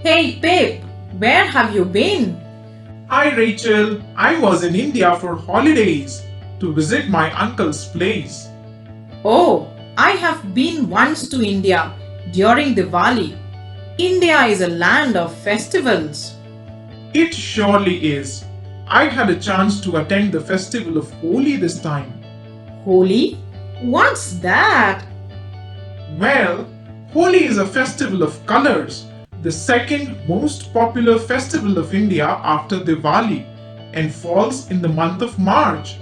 Hey Pip, where have you been? Hi Rachel, I was in India for holidays to visit my uncle's place. Oh, I have been once to India during Diwali. India is a land of festivals. It surely is. I had a chance to attend the festival of Holi this time. Holi? What's that? Well, Holi is a festival of colors, the second most popular festival of India after Diwali, and falls in the month of March.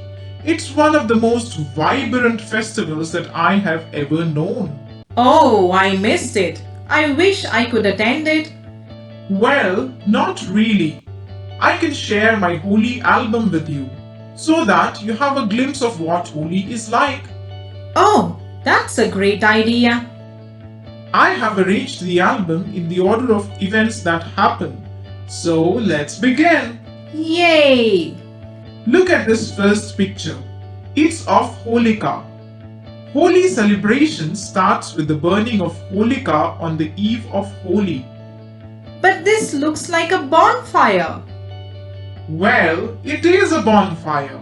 It's one of the most vibrant festivals that I have ever known. Oh, I missed it. I wish I could attend it. Well, not really. I can share my Holi album with you so that you have a glimpse of what Holi is like. Oh, that's a great idea. I have arranged the album in the order of events that happen. So let's begin. Yay! Look at this first picture. It's of Holika. Holi celebration starts with the burning of Holika on the eve of Holi. But this looks like a bonfire. Well, it is a bonfire.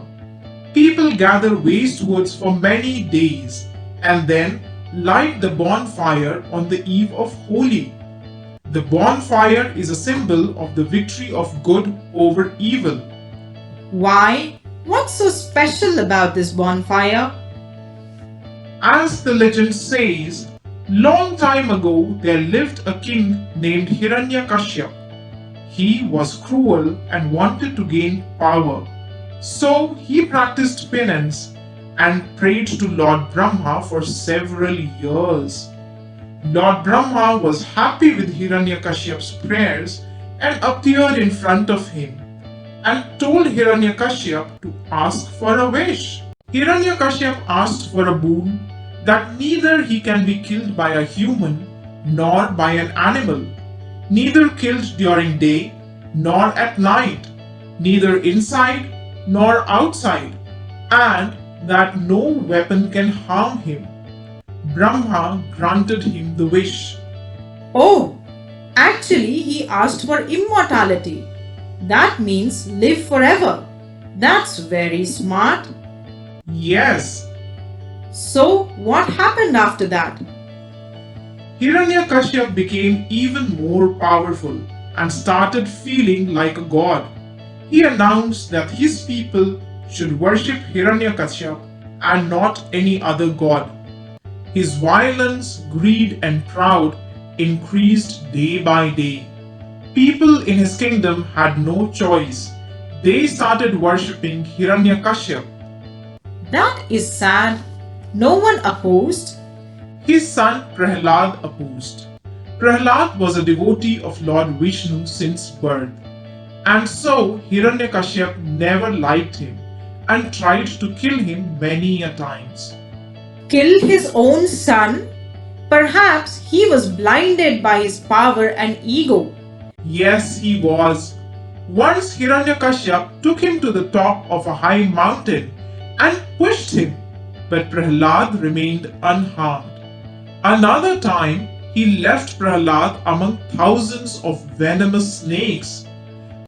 People gather waste woods for many days and then light the bonfire on the eve of Holi. The bonfire is a symbol of the victory of good over evil. Why? What's so special about this bonfire? As the legend says, long time ago there lived a king named Hiranyakashipu. He was cruel and wanted to gain power. So he practiced penance and prayed to Lord Brahma for several years. Lord Brahma was happy with Hiranyakashipu's prayers and appeared in front of him and told Hiranyakashipu to ask for a wish. Hiranyakashipu asked for a boon that neither he can be killed by a human nor by an animal, neither killed during day nor at night, neither inside nor outside, and that no weapon can harm him. Brahma granted him the wish. Oh, actually, he asked for immortality. That means live forever. That's very smart. Yes, So, what happened after that? Hiranyakashipu became even more powerful and started feeling like a god. He announced that his people should worship Hiranyakashipu and not any other god. His violence, greed, and pride increased day by day. People in his kingdom had no choice. They started worshipping Hiranyakashipu. That is sad. No one opposed. His son Prahlad opposed. Prahlad was a devotee of Lord Vishnu since birth, and so Hiranyakashipu never liked him and tried to kill him many a times. Killed his own son? Perhaps he was blinded by his power and ego. Yes, he was. Once Hiranyakashipu took him to the top of a high mountain and pushed him, but Prahlad remained unharmed. Another time, he left Prahlad among thousands of venomous snakes,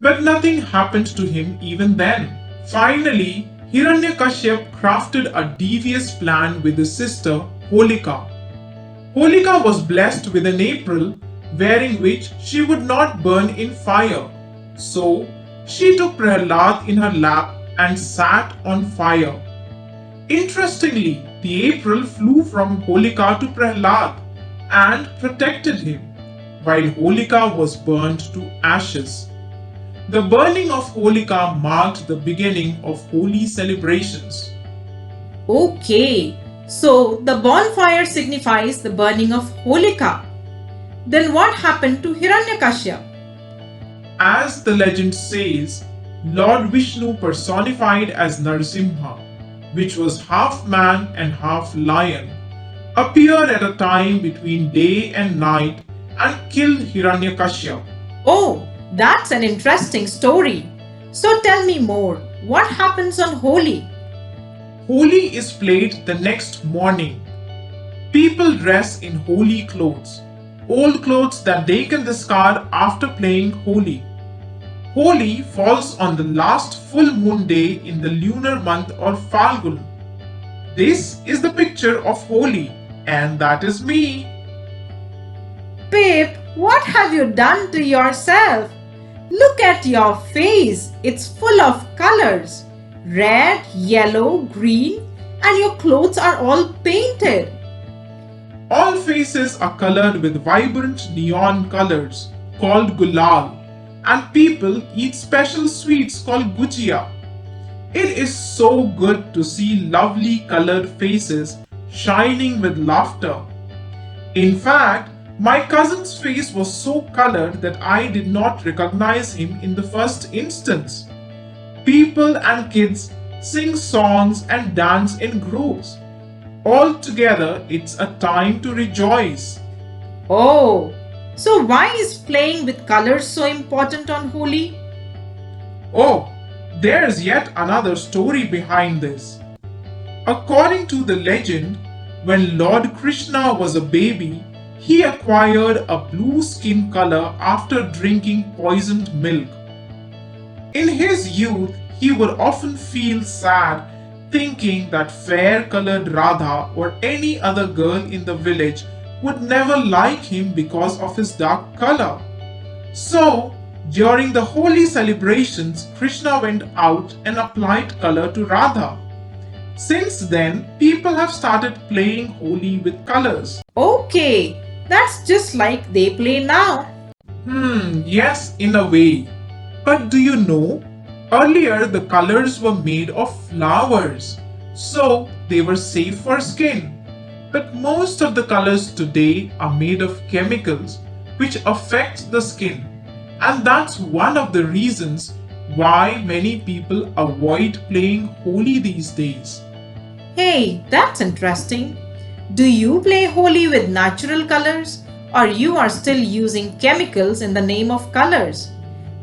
but nothing happened to him even then. Finally, Hiranyakashipu crafted a devious plan with his sister Holika. Holika was blessed with an April wearing which she would not burn in fire. So she took Prahlad in her lap and sat on fire. Interestingly, the April flew from Holika to Prahlad and protected him, while Holika was burned to ashes. The burning of Holika marked the beginning of Holi celebrations. Okay, so the bonfire signifies the burning of Holika. Then what happened to Hiranyakashipu? As the legend says, Lord Vishnu personified as Narasimha, which was half man and half lion, appeared at a time between day and night and killed Hiranyakashipu. Oh, that's an interesting story. So tell me more. What happens on Holi? Holi is played the next morning. People dress in holy clothes. old clothes that they can discard after playing Holi. Holi falls on the last full moon day in the lunar month or Falgun. This is the picture of Holi, and that is me. Pip, what have you done to yourself? Look at your face. It's full of colors. Red, yellow, green, and your clothes are all painted. All faces are colored with vibrant neon colors called gulal, and people eat special sweets called gujia. It is so good to see lovely colored faces shining with laughter. In fact, my cousin's face was so colored that I did not recognize him in the first instance. People and kids sing songs and dance in groups. Altogether, it's a time to rejoice. Oh, so why is playing with colors so important on Holi? Oh, there's yet another story behind this. According to the legend, when Lord Krishna was a baby, he acquired a blue skin color after drinking poisoned milk. In his youth, he would often feel sad thinking that fair colored Radha or any other girl in the village would never like him because of his dark color. So, during the holy celebrations, Krishna went out and applied color to Radha. Since then, people have started playing Holi with colors. Okay, that's just like they play now. Yes, in a way. But do you know? Earlier, the colors were made of flowers, so they were safe for skin. But most of the colors today are made of chemicals which affect the skin. And that's one of the reasons why many people avoid playing Holi these days. Hey, that's interesting. Do you play Holi with natural colors or you are still using chemicals in the name of colors?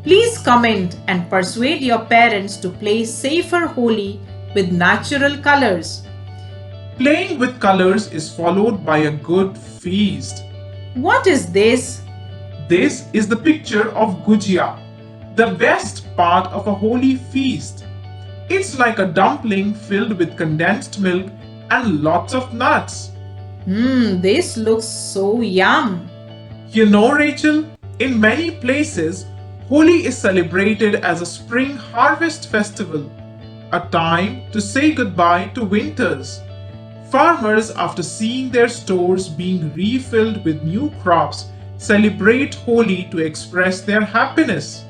Please comment and persuade your parents to play safer Holi with natural colors. Playing with colors is followed by a good feast. What is this? This is the picture of Gujia, the best part of a holy feast. It's like a dumpling filled with condensed milk and lots of nuts. This looks so yum. You know, Rachel, in many places, Holi is celebrated as a spring harvest festival, a time to say goodbye to winters. Farmers, after seeing their stores being refilled with new crops, celebrate Holi to express their happiness.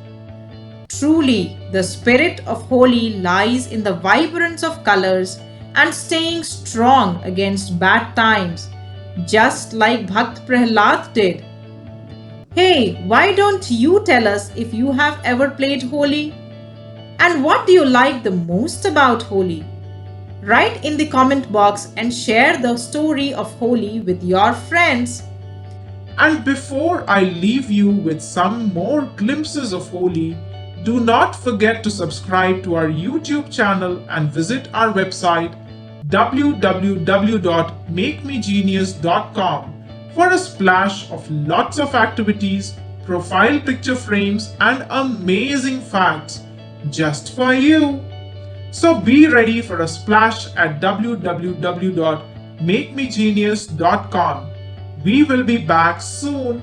Truly, the spirit of Holi lies in the vibrance of colors and staying strong against bad times, just like Bhakt Prahlad did. Hey, why don't you tell us if you have ever played Holi? And what do you like the most about Holi? Write in the comment box and share the story of Holi with your friends. And before I leave you with some more glimpses of Holi, do not forget to subscribe to our YouTube channel and visit our website www.makemegenius.com for a splash of lots of activities, profile picture frames, and amazing facts just for you. So be ready for a splash at www.makemegenius.com. We will be back soon